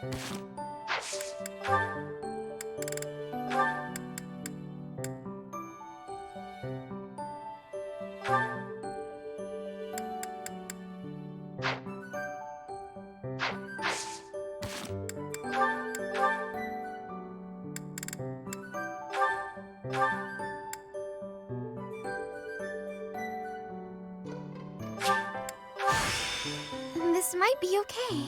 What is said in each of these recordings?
This might be okay.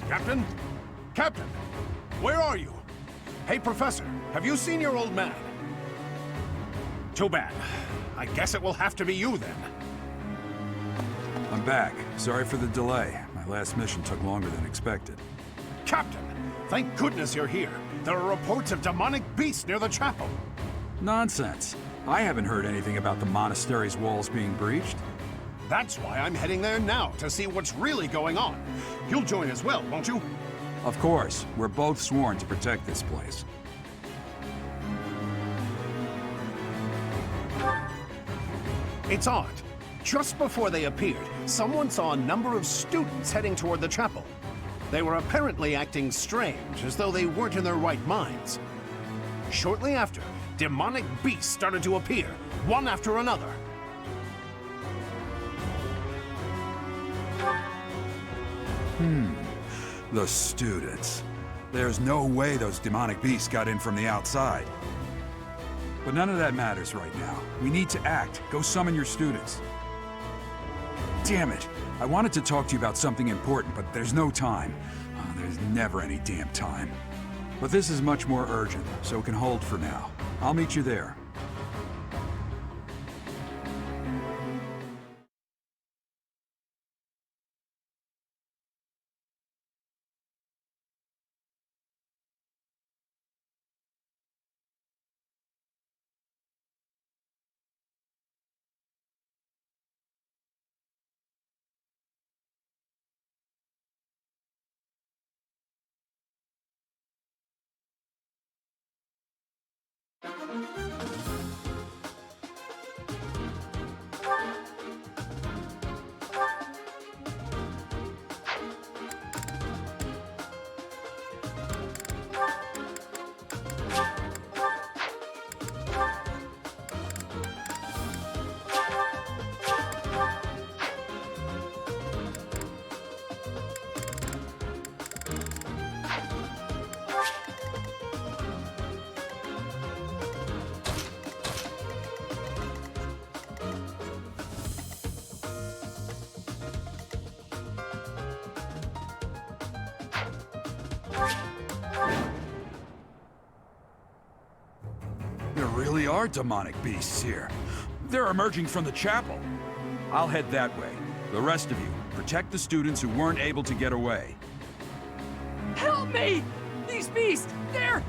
Captain? Captain! Where are you? Hey, Professor, have you seen your old man? Too bad. I guess it will have to be you, then. I'm back. Sorry for the delay. My last mission took longer than expected. Captain! Thank goodness you're here. There are reports of demonic beasts near the chapel. Nonsense. I haven't heard anything about the monastery's walls being breached. That's why I'm heading there now, to see what's really going on. You'll join as well, won't you? Of course. We're both sworn to protect this place. It's odd. Just before they appeared, someone saw a number of students heading toward the chapel. They were apparently acting strange, as though they weren't in their right minds. Shortly after, demonic beasts started to appear, one after another. The students. There's no way those demonic beasts got in from the outside. But none of that matters right now. We need to act. Go summon your students. Damn it. I wanted to talk to you about something important, but there's no time. There's never any damn time. But this is much more urgent, so it can hold for now. I'll meet you there. There really are demonic beasts here. They're emerging from the chapel. I'll head that way. The rest of you, protect the students who weren't able to get away. Help me! These beasts, they're...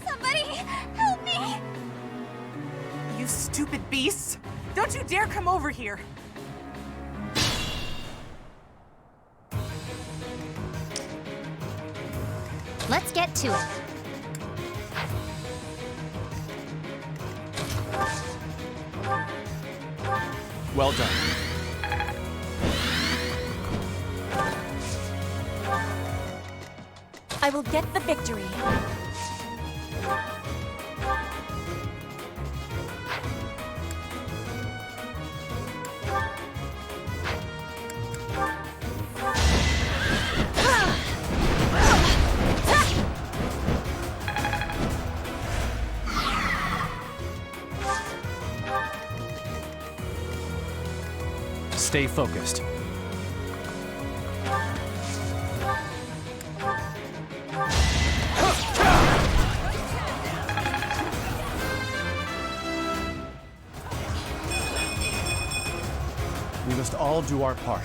Somebody, help me! You stupid beasts! Don't you dare come over here! Let's get to it. Well done. I will get the victory. stay focused. We must all do our part.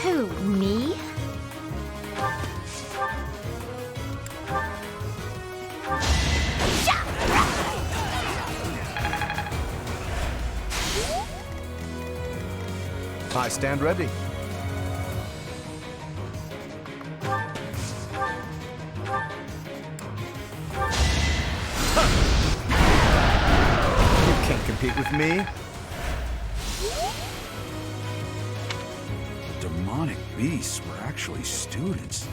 Who, me? I stand ready. You can't compete with me. Demonic beasts were actually students.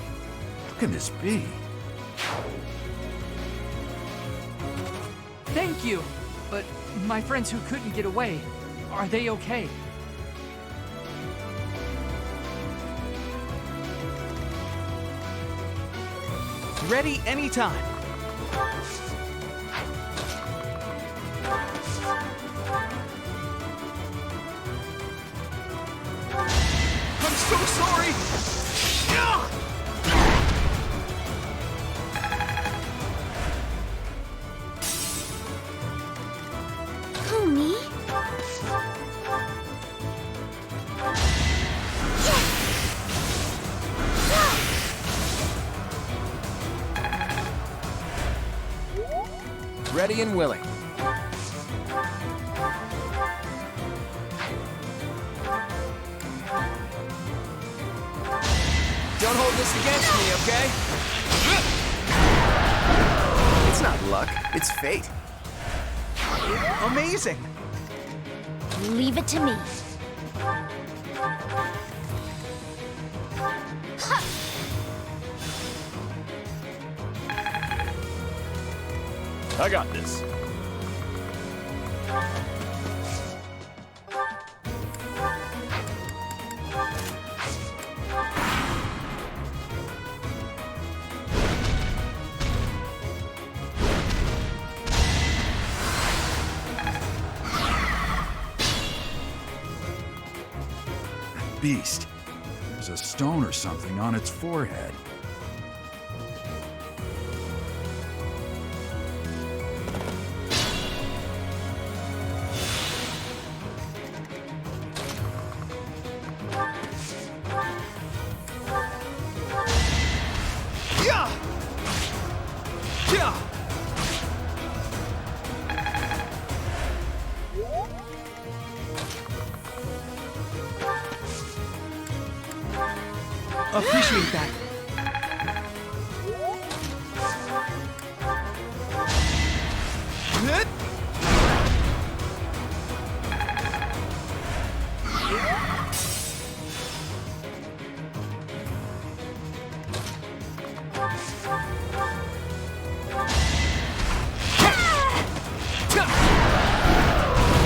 How can this be? Thank you! But my friends who couldn't get away, are they okay? Ready anytime. I'm so sorry! Who, me? Ready and willing. Don't hold this against me, okay? It's not luck, it's fate. Amazing! Leave it to me. I got this. Beast. There's a stone or something on its forehead. Yeah! Yeah! Appreciate that.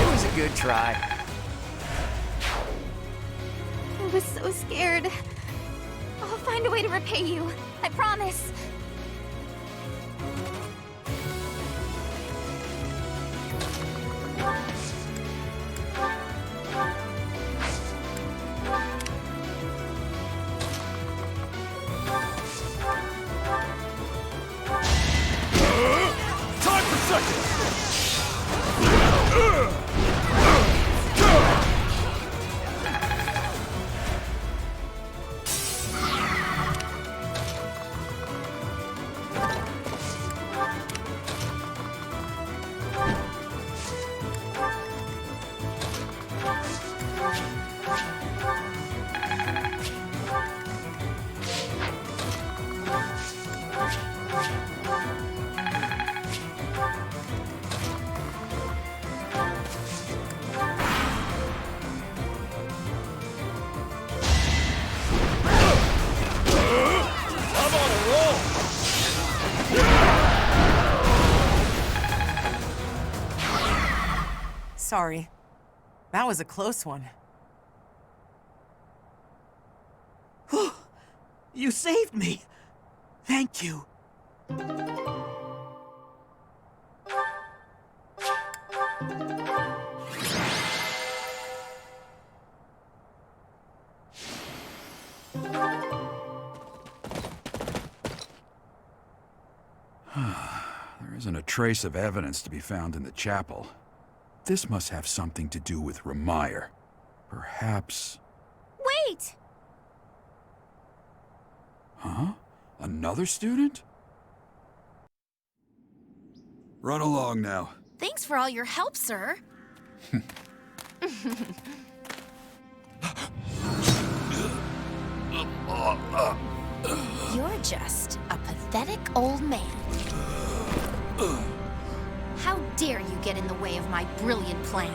It was a good try. I was so scared. I'll find a way to repay you. I promise. Time for seconds! I'm on a roll! Sorry. That was a close one. You saved me! Thank you. There isn't a trace of evidence to be found in the chapel. This must have something to do with Remire. Perhaps... Wait! Huh? Another student? Run along now. Thanks for all your help, sir. You're just a pathetic old man. How dare you get in the way of my brilliant plan,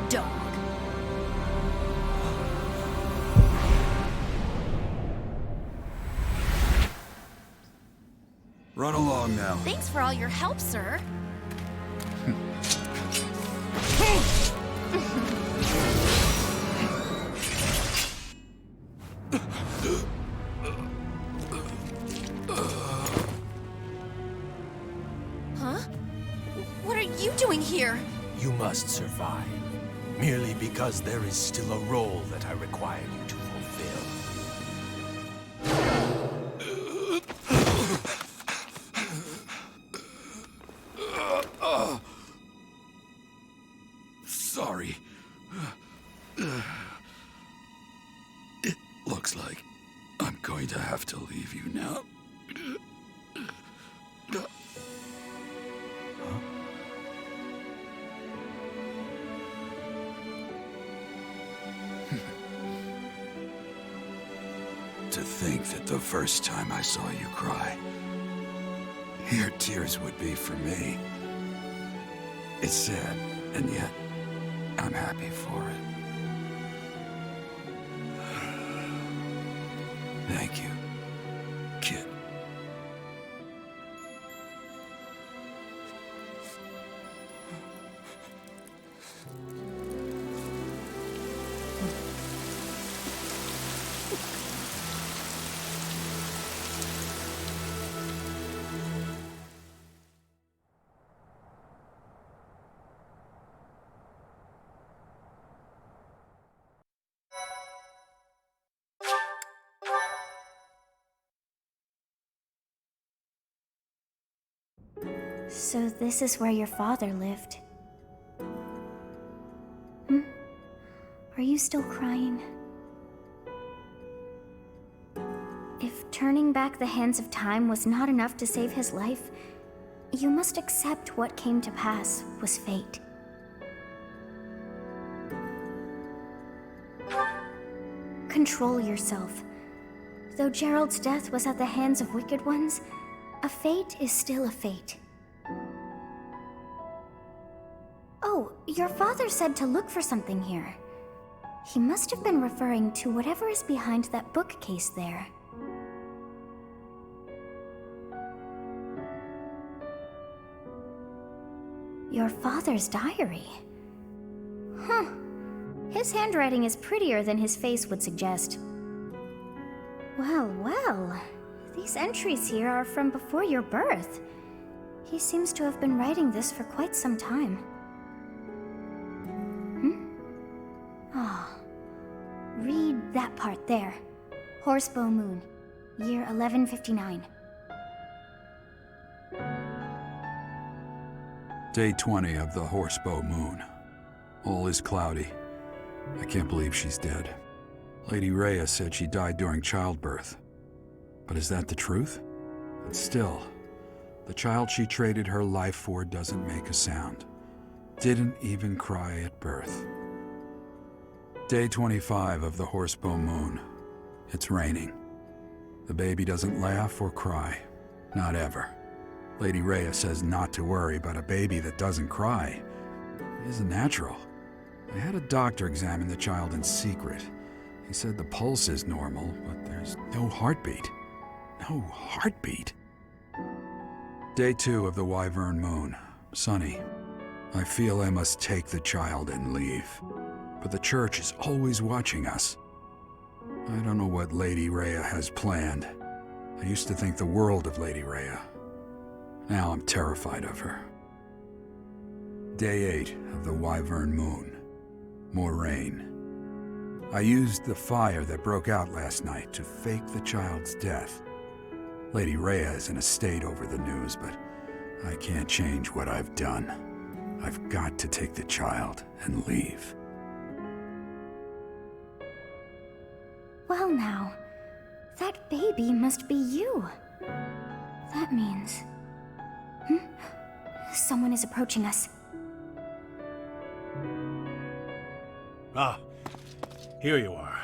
dog? Run along now. Thanks for all your help, sir. Huh? What are you doing here? You must survive. Merely because there is still a role that I require you to fulfill. Sorry. It looks like I'm going to have to leave you now. To think that the first time I saw you cry, your tears would be for me. It's sad, and yet I'm happy for it. Thank you, kid. So this is where your father lived. Are you still crying? If turning back the hands of time was not enough to save his life, you must accept what came to pass was fate. Control yourself. Though Gerald's death was at the hands of wicked ones, a fate is still a fate. Oh, your father said to look for something here. He must have been referring to whatever is behind that bookcase there. Your father's diary. Huh. His handwriting is prettier than his face would suggest. Well, well. These entries here are from before your birth. He seems to have been writing this for quite some time. Read that part there. Horsebow Moon, year 1159. Day 20 of the Horsebow Moon. All is cloudy. I can't believe she's dead. Lady Rhea said she died during childbirth. But is that the truth? But still, the child she traded her life for doesn't make a sound. Didn't even cry at birth. Day 25 of the Horsebow Moon. It's raining. The baby doesn't laugh or cry. Not ever. Lady Rhea says not to worry about a baby that doesn't cry. It isn't natural. I had a doctor examine the child in secret. He said the pulse is normal, but there's no heartbeat. No heartbeat. Day 2 of the Wyvern Moon. Sunny. I feel I must take the child and leave. But the church is always watching us. I don't know what Lady Rhea has planned. I used to think the world of Lady Rhea. Now I'm terrified of her. Day 8 of the Wyvern Moon. More rain. I used the fire that broke out last night to fake the child's death. Lady Rhea is in a state over the news, but I can't change what I've done. I've got to take the child and leave. Well now, that baby must be you. That means... Someone is approaching us. Ah, here you are.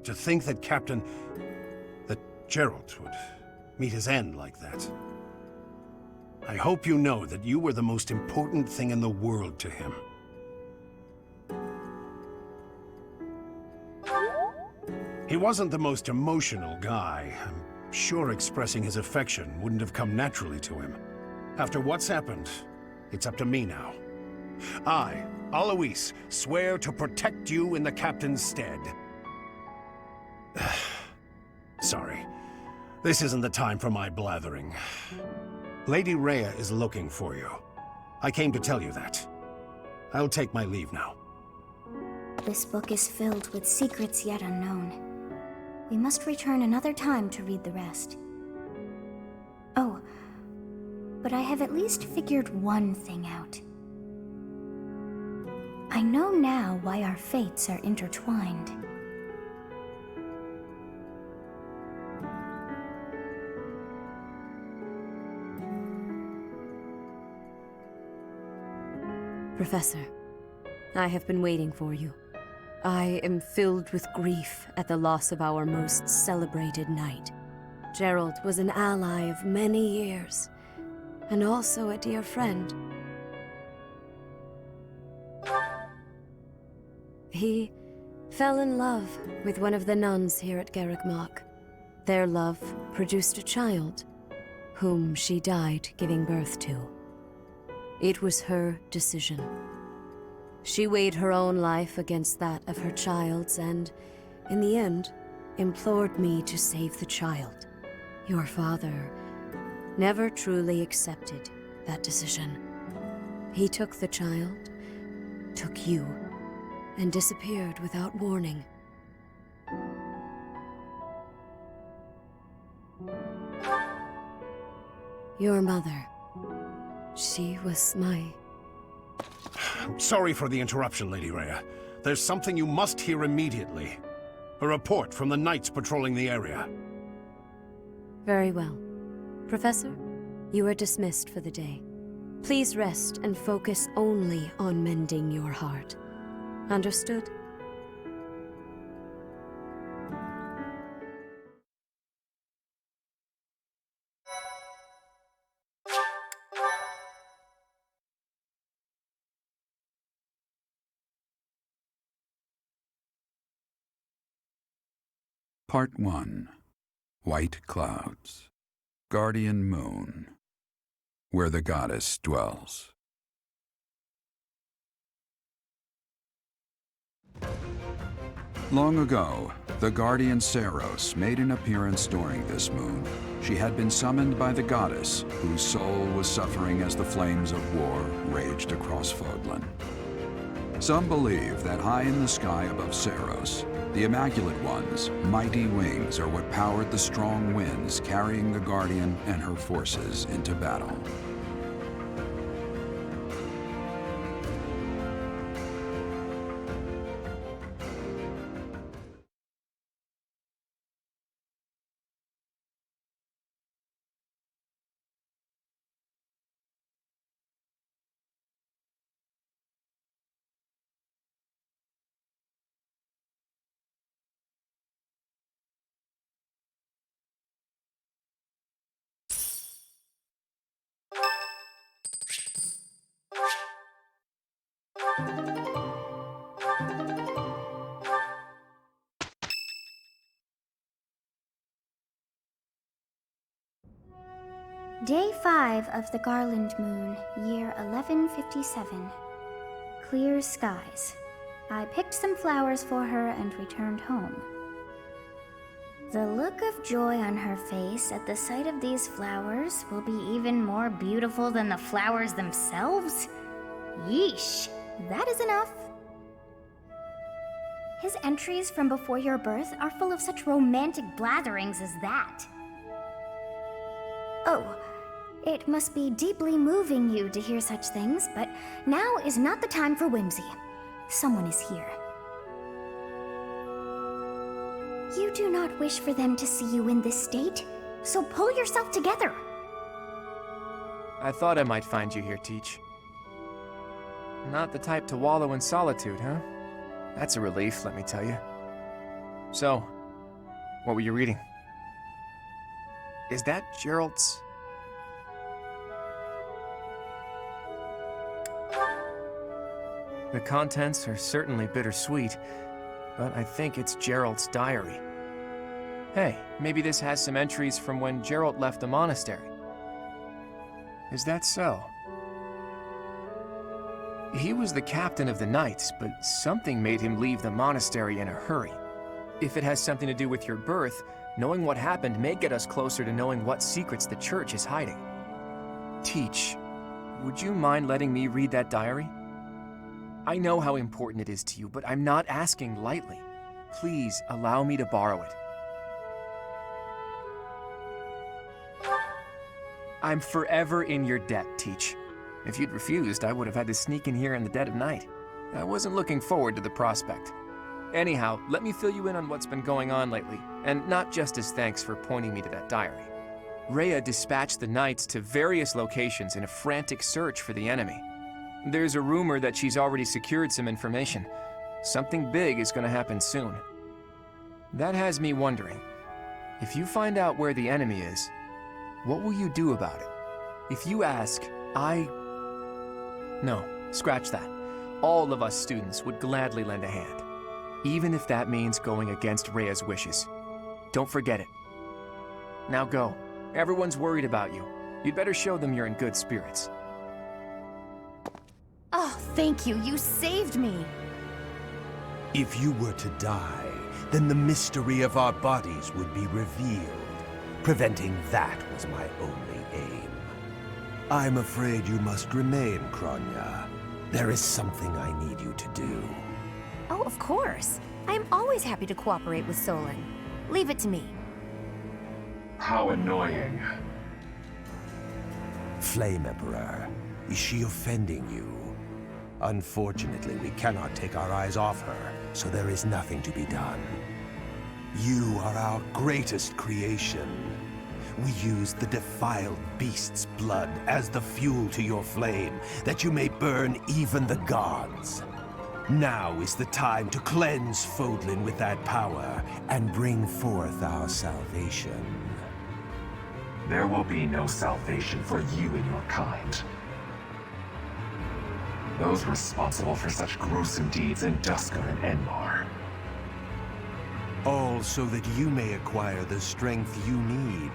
To think that that Gerald would meet his end like that. I hope you know that you were the most important thing in the world to him. He wasn't the most emotional guy. I'm sure expressing his affection wouldn't have come naturally to him. After what's happened, it's up to me now. I, Alois, swear to protect you in the captain's stead. Sorry. This isn't the time for my blathering. Lady Rhea is looking for you. I came to tell you that. I'll take my leave now. This book is filled with secrets yet unknown. We must return another time to read the rest. Oh, but I have at least figured one thing out. I know now why our fates are intertwined. Professor, I have been waiting for you. I am filled with grief at the loss of our most celebrated knight. Gerald was an ally of many years, and also a dear friend. He fell in love with one of the nuns here at Garreg-Mach. Their love produced a child, whom she died giving birth to. It was her decision. She weighed her own life against that of her child's and, in the end, implored me to save the child. Your father never truly accepted that decision. He took the child, took you, and disappeared without warning. Your mother, she was my... I'm sorry for the interruption, Lady Rhea. There's something you must hear immediately. A report from the knights patrolling the area. Very well. Professor, you are dismissed for the day. Please rest and focus only on mending your heart. Understood? Part 1. White Clouds. Guardian Moon. Where the goddess dwells. Long ago, the guardian Seiros made an appearance during this moon. She had been summoned by the goddess, whose soul was suffering as the flames of war raged across Fodlan. Some believe that high in the sky above Seiros, the Immaculate One's mighty wings are what powered the strong winds carrying the Guardian and her forces into battle. Day 5 of the Garland Moon, year 1157. Clear skies. I picked some flowers for her and returned home. The look of joy on her face at the sight of these flowers will be even more beautiful than the flowers themselves? Yeesh, that is enough. His entries from before your birth are full of such romantic blatherings as that. Oh, it must be deeply moving you to hear such things, but now is not the time for whimsy. Someone is here. You do not wish for them to see you in this state, so pull yourself together. I thought I might find you here, Teach. Not the type to wallow in solitude, huh? That's a relief, let me tell you. So, what were you reading? Is that Gerald's? The contents are certainly bittersweet, but I think it's Gerald's diary. Hey, maybe this has some entries from when Gerald left the monastery. Is that so? He was the captain of the Knights, but something made him leave the monastery in a hurry. If it has something to do with your birth, knowing what happened may get us closer to knowing what secrets the Church is hiding. Teach, would you mind letting me read that diary? I know how important it is to you, but I'm not asking lightly. Please allow me to borrow it. I'm forever in your debt, Teach. If you'd refused, I would have had to sneak in here in the dead of night. I wasn't looking forward to the prospect. Anyhow, let me fill you in on what's been going on lately, and not just as thanks for pointing me to that diary. Rhea dispatched the Knights to various locations in a frantic search for the enemy. There's a rumor that she's already secured some information. Something big is going to happen soon. That has me wondering, if you find out where the enemy is, what will you do about it? If you ask, No, scratch that. All of us students would gladly lend a hand, even if that means going against Rhea's wishes. Don't forget it. Now go. Everyone's worried about you. You'd better show them you're in good spirits. Oh, thank you. You saved me. If you were to die, then the mystery of our bodies would be revealed. Preventing that was my only aim. I'm afraid you must remain, Kronya. There is something I need you to do. Oh, of course. I am always happy to cooperate with Solon. Leave it to me. How annoying. Flame Emperor, is she offending you? Unfortunately, we cannot take our eyes off her, so there is nothing to be done. You are our greatest creation. We use the defiled beast's blood as the fuel to your flame, that you may burn even the gods. Now is the time to cleanse Fodlan with that power and bring forth our salvation. There will be no salvation for you and your kind. Those responsible for such gruesome deeds in Dusker and Enmar. All so that you may acquire the strength you need,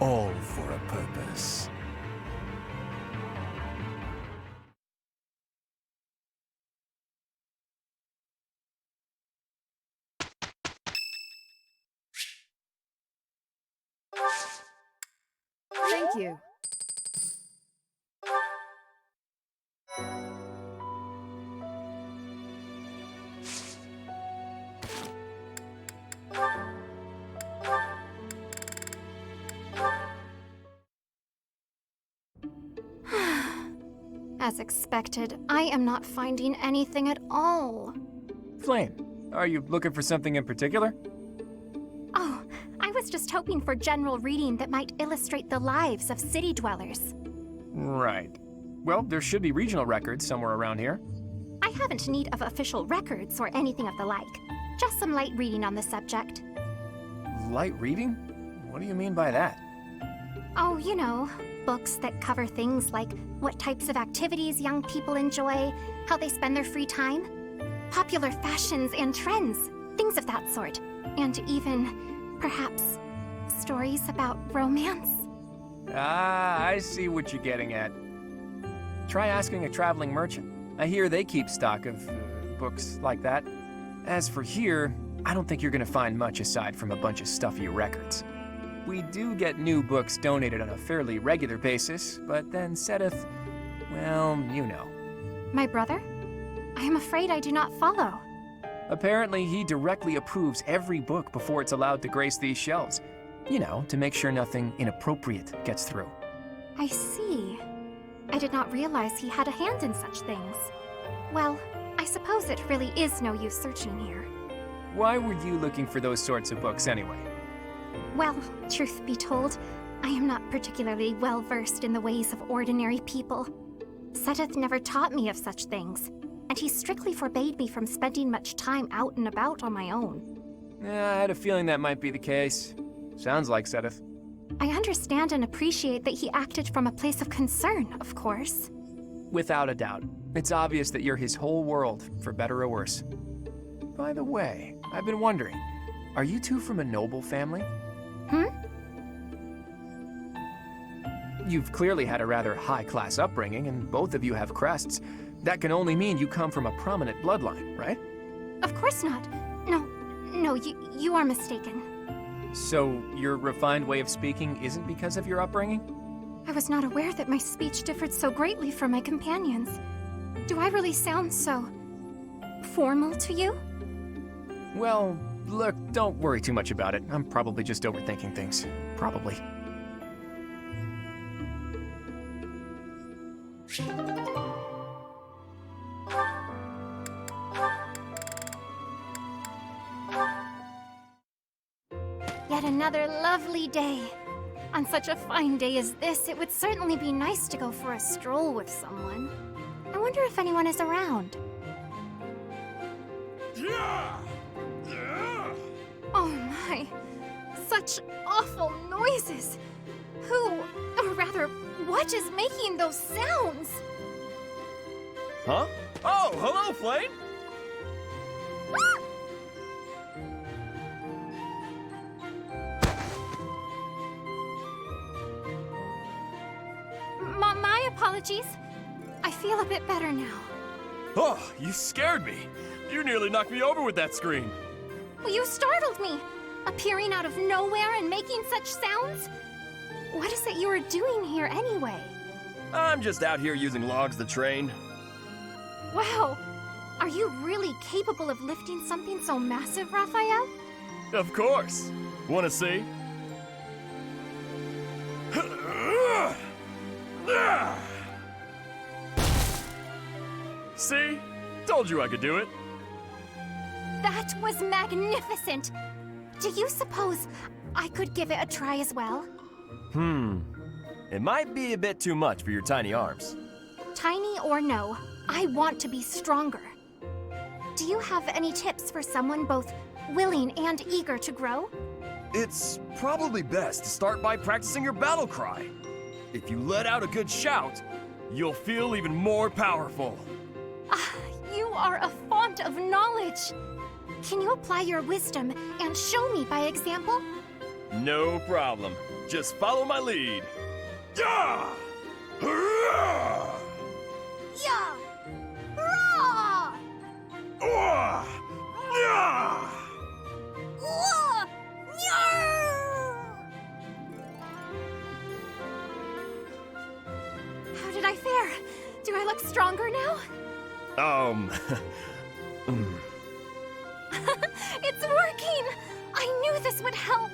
all for a purpose. Thank you. As expected, I am not finding anything at all. Flame, are you looking for something in particular? Oh, I was just hoping for general reading that might illustrate the lives of city dwellers. Right. Well, there should be regional records somewhere around here. I haven't need of official records or anything of the like. Just some light reading on the subject. Light reading? What do you mean by that? Oh, you know, books that cover things like what types of activities young people enjoy, how they spend their free time, popular fashions and trends, things of that sort. And even, perhaps, stories about romance. Ah, I see what you're getting at. Try asking a traveling merchant. I hear they keep stock of books like that. As for here, I don't think you're gonna find much aside from a bunch of stuffy records. We do get new books donated on a fairly regular basis, but then Sedith, well, you know. My brother? I am afraid I do not follow. Apparently, he directly approves every book before it's allowed to grace these shelves. You know, to make sure nothing inappropriate gets through. I see. I did not realize he had a hand in such things. Well, I suppose it really is no use searching here. Why were you looking for those sorts of books anyway? Well, truth be told, I am not particularly well versed in the ways of ordinary people. Sedith never taught me of such things, and he strictly forbade me from spending much time out and about on my own. Yeah, I had a feeling that might be the case. Sounds like Sedith. I understand and appreciate that he acted from a place of concern, of course. Without a doubt. It's obvious that you're his whole world, for better or worse. By the way, I've been wondering, are you two from a noble family? You've clearly had a rather high-class upbringing, and both of you have crests. That can only mean you come from a prominent bloodline, right? Of course not. No, you are mistaken. So, your refined way of speaking isn't because of your upbringing? I was not aware that my speech differed so greatly from my companions. Do I really sound so formal to you? Well, look, don't worry too much about it. I'm probably just overthinking things. Probably. Yet another lovely day. On such a fine day as this, it would certainly be nice to go for a stroll with someone. I wonder if anyone is around. Oh my, such awful noises. Who, or rather, what is making those sounds? Huh? Oh, hello, Flame! My apologies. I feel a bit better now. Oh, you scared me. You nearly knocked me over with that scream. Well, you startled me, appearing out of nowhere and making such sounds. What is it you are doing here anyway? I'm just out here using logs to train. Wow, are you really capable of lifting something so massive, Raphael? Of course. Wanna see? See? Told you I could do it. That was magnificent. Do you suppose I could give it a try as well? It might be a bit too much for your tiny arms. Tiny or no, I want to be stronger. Do you have any tips for someone both willing and eager to grow? It's probably best to start by practicing your battle cry. If you let out a good shout, you'll feel even more powerful. You are a font of knowledge. Can you apply your wisdom and show me by example? No problem. Just follow my lead. Yeah! Hurrah! Yeah! Hurrah! Wah! Yeah! Whoa! Nyar! How did I fare? Do I look stronger now? It's working! I knew this would help!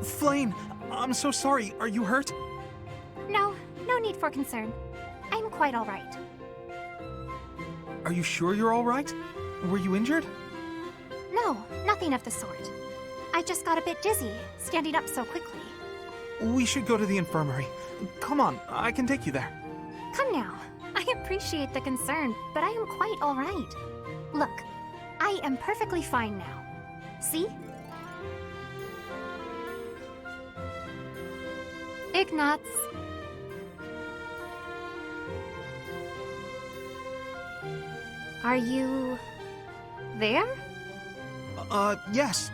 Flame, I'm so sorry. Are you hurt? No need for concern. I'm quite all right. Are you sure you're all right? Were you injured? No, nothing of the sort. I just got a bit dizzy, standing up so quickly. We should go to the infirmary. Come on, I can take you there. Come now. I appreciate the concern, but I am quite all right. Look, I am perfectly fine now. See? Ignatz. Are you... there? Yes.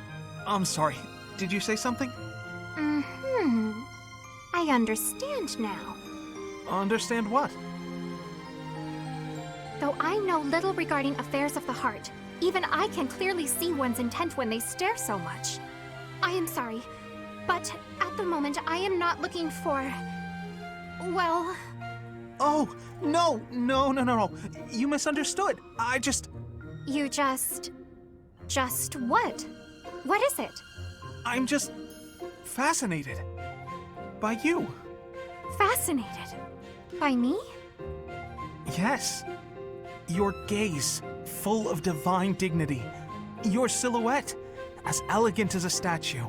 I'm sorry. Did you say something? Mm-hmm. I understand now. Understand what? Though I know little regarding affairs of the heart, even I can clearly see one's intent when they stare so much. I am sorry, but at the moment I am not looking for... well... Oh, no. You misunderstood. I just... You just... Just what? What is it? I'm just... fascinated. By you. Fascinated? By me? Yes. Your gaze, full of divine dignity. Your silhouette, as elegant as a statue.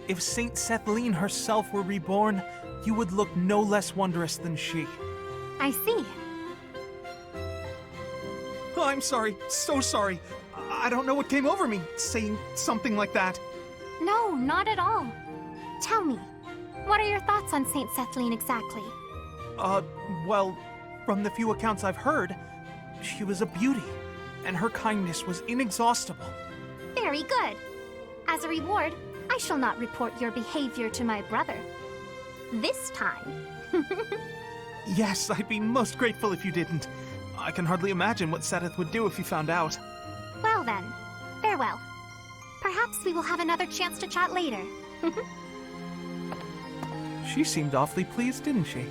If Saint Sethlene herself were reborn, you would look no less wondrous than she. I see. Oh, I'm sorry. So sorry. I don't know what came over me, saying something like that. No, not at all. Tell me, what are your thoughts on Saint Sethlene exactly? Well, from the few accounts I've heard, she was a beauty, and her kindness was inexhaustible. Very good. As a reward, I shall not report your behavior to my brother. This time. Yes, I'd be most grateful if you didn't. I can hardly imagine what Seteth would do if he found out. Well then, farewell. Perhaps we will have another chance to chat later. She seemed awfully pleased, didn't she?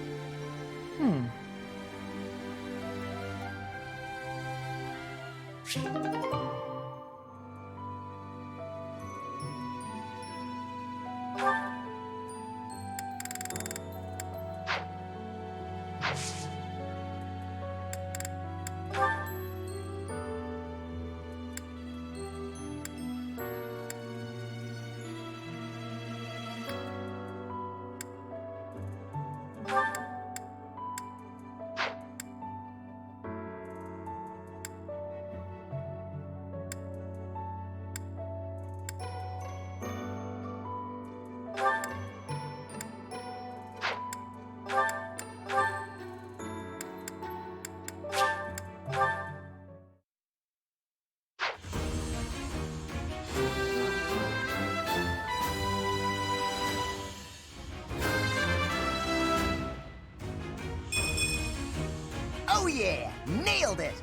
Oh yeah! Nailed it!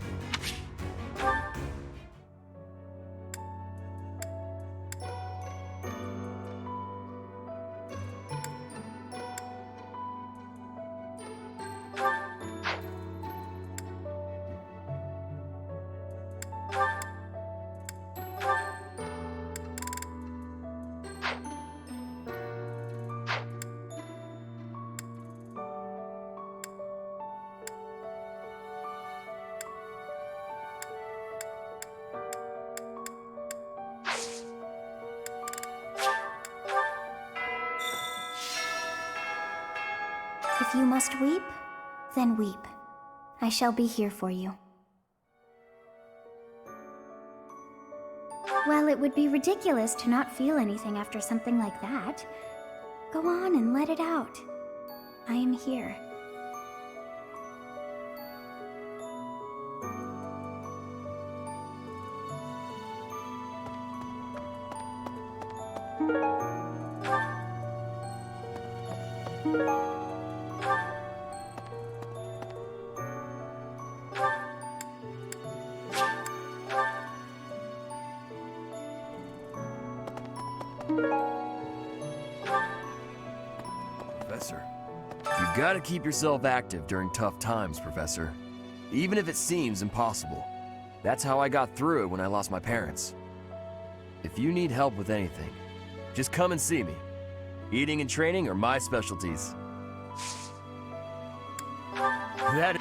If you must weep, then weep. I shall be here for you. Well, it would be ridiculous to not feel anything after something like that. Go on and let it out. I am here. Professor, you gotta keep yourself active during tough times, Professor. Even if it seems impossible. That's how I got through it when I lost my parents. If you need help with anything, just come and see me. Eating and training are my specialties. That...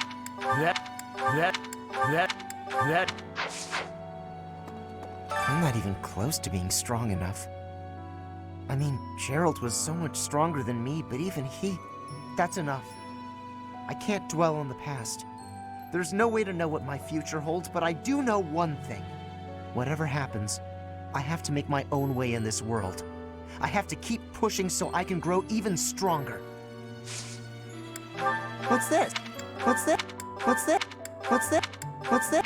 I'm not even close to being strong enough. I mean, Gerald was so much stronger than me, but even he... That's enough. I can't dwell on the past. There's no way to know what my future holds, but I do know one thing. Whatever happens, I have to make my own way in this world. I have to keep pushing so I can grow even stronger. What's this? What's this? What's this? What's this? What's this?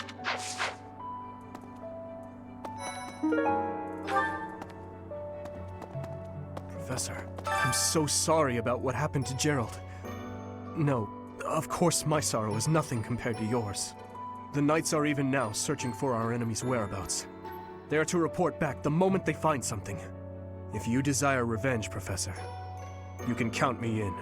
Professor, I'm so sorry about what happened to Gerald. No, of course my sorrow is nothing compared to yours. The Knights are even now searching for our enemy's whereabouts. They are to report back the moment they find something. If you desire revenge, Professor, you can count me in.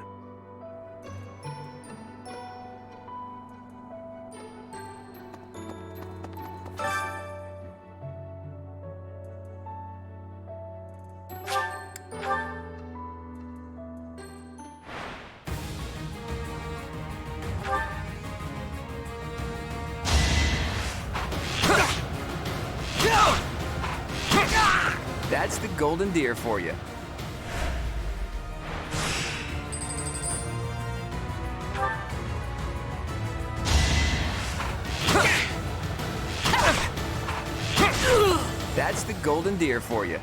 That's the golden deer for you. That's the golden deer for you.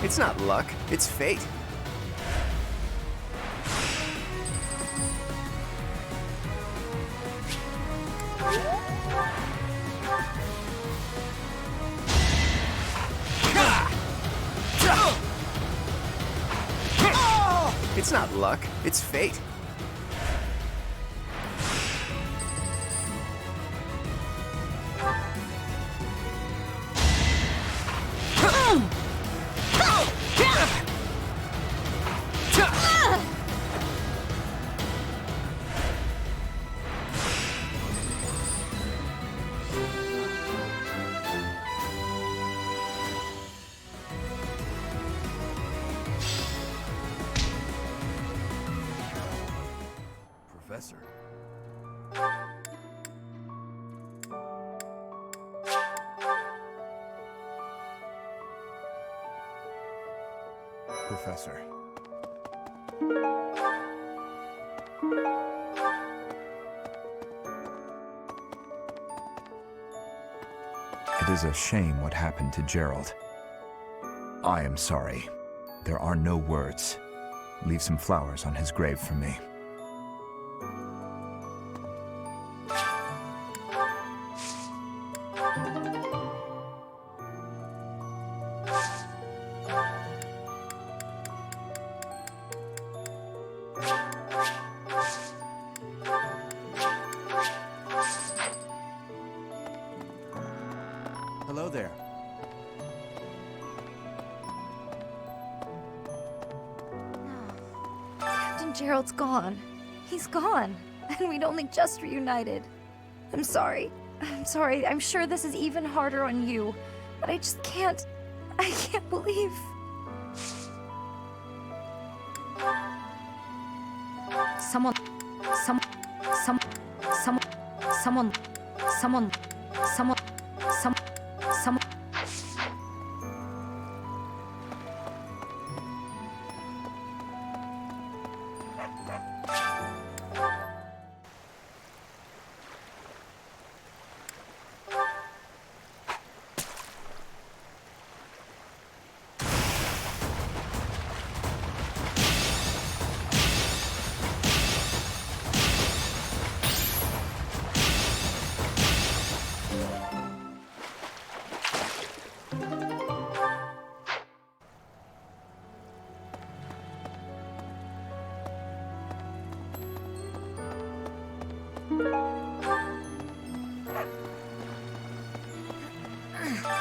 It's not luck, it's fate. It's not luck, it's fate. Professor. Professor. It is a shame what happened to Gerald. I am sorry. There are no words. Leave some flowers on his grave for me. Hello there. Captain Gerald's gone. He's gone. And we'd only just reunited. I'm sorry. I'm sorry. I'm sure this is even harder on you. But I just can't... I can't believe... Someone...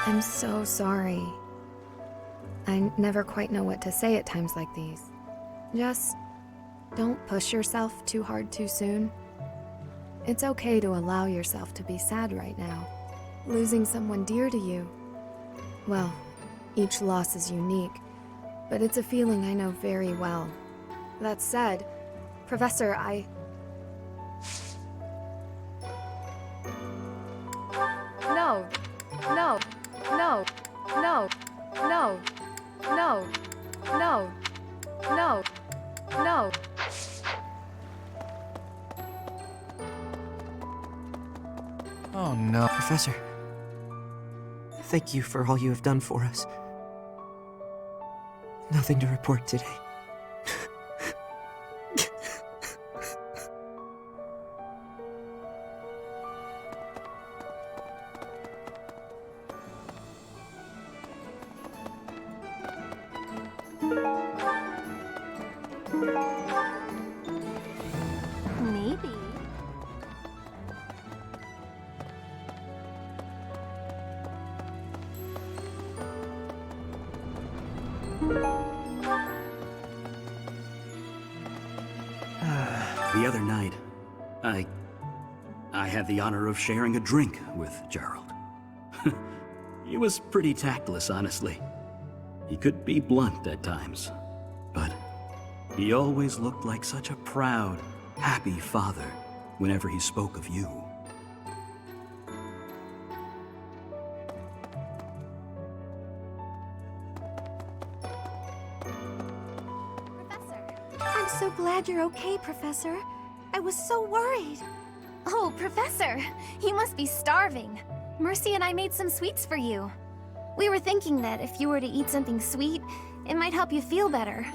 I'm so sorry. I never quite know what to say at times like these. Just don't push yourself too hard too soon. It's okay to allow yourself to be sad right now. Losing someone dear to you. Well, each loss is unique, but it's a feeling I know very well. That said, Professor, No. No. No. No. No. No. No. No. No. Oh no. Professor, thank you for all you have done for us. Nothing to report today. Maybe. The other night, I had the honor of sharing a drink with Gerald. He was pretty tactless, honestly. He could be blunt at times, but he always looked like such a proud, happy father whenever he spoke of you. I'm so glad you're okay, Professor. I was so worried. Oh, Professor, you must be starving. Mercy and I made some sweets for you. We were thinking that if you were to eat something sweet, it might help you feel better.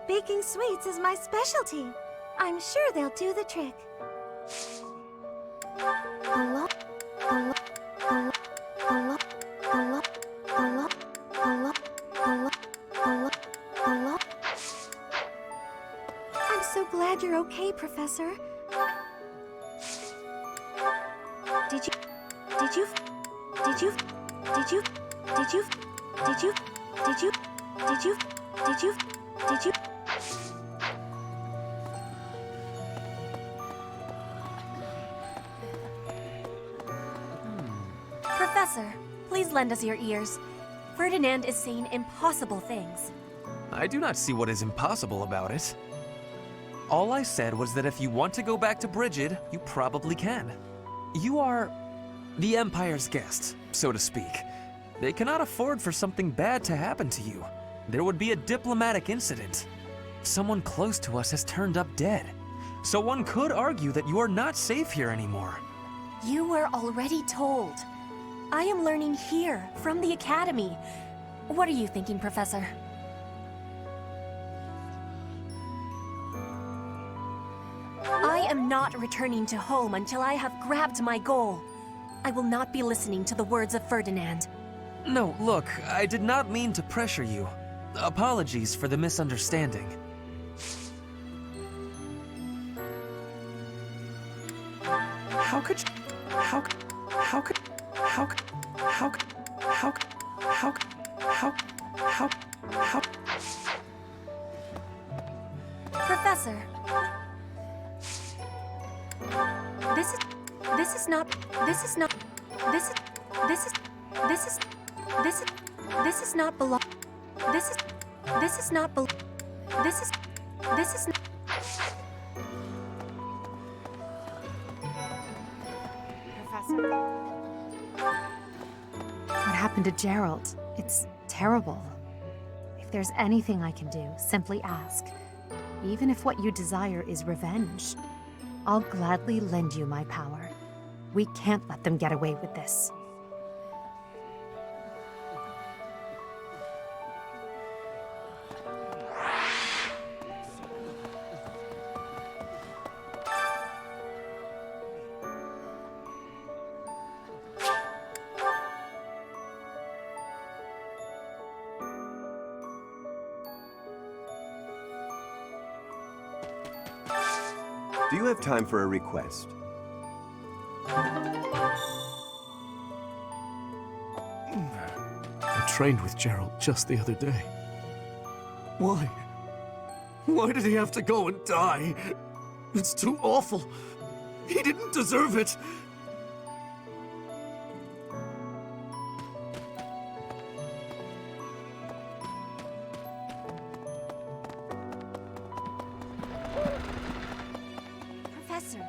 Baking sweets is my specialty. I'm sure they'll do the trick. I'm so glad you're okay, Professor. Did you Professor, please lend us your ears. Ferdinand is saying impossible things. I do not see what is impossible about it. All I said was that if you want to go back to Brigid, you probably can. You are the Empire's guest, so to speak. They cannot afford for something bad to happen to you. There would be a diplomatic incident. Someone close to us has turned up dead. So one could argue that you are not safe here anymore. You were already told. I am learning here, from the Academy. What are you thinking, Professor? I am not returning to home until I have grabbed my goal. I will not be listening to the words of Ferdinand. No, look, I did not mean to pressure you. Apologies for the misunderstanding. How could Professor. This is not What happened to Gerald? It's terrible. If there's anything I can do, simply ask. Even if what you desire is revenge, I'll gladly lend you my power. We can't let them get away with this. Do you have time for a request? I trained with Gerald just the other day. Why? Why did he have to go and die? It's too awful. He didn't deserve it. Professor.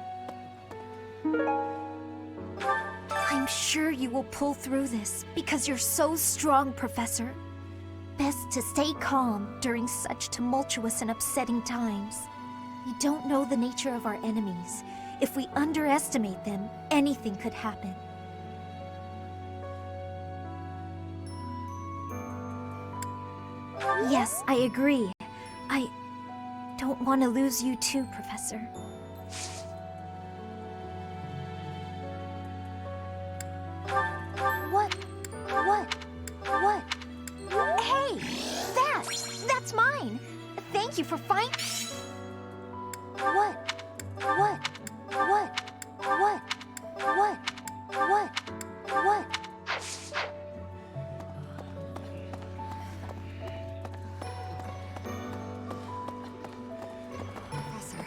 I'm sure you will pull through this because you're so strong, Professor. Best to stay calm during such tumultuous and upsetting times. We don't know the nature of our enemies. If we underestimate them, anything could happen. Yes, I agree. I don't want to lose you too, Professor. What? Hey! That's mine! Thank you for What? Professor,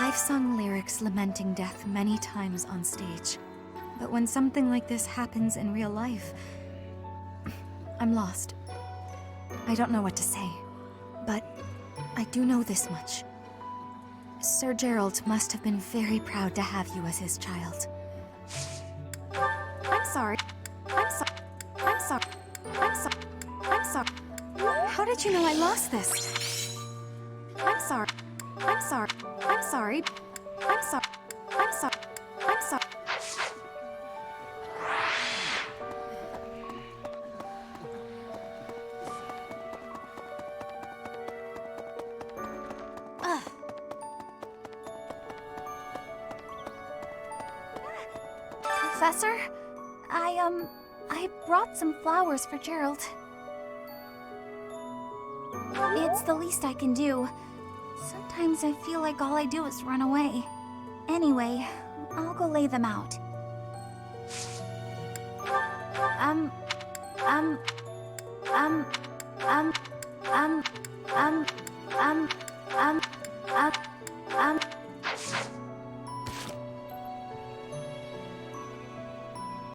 I've sung lyrics lamenting death many times on stage. But when something like this happens in real life, I'm lost. I don't know what to say. But I do know this much. Sir Gerald must have been very proud to have you as his child. I'm sorry. How did you know I lost this? I'm sorry. Professor, I brought some flowers for Gerald. It's the least I can do. Sometimes I feel like all I do is run away. Anyway, I'll go lay them out.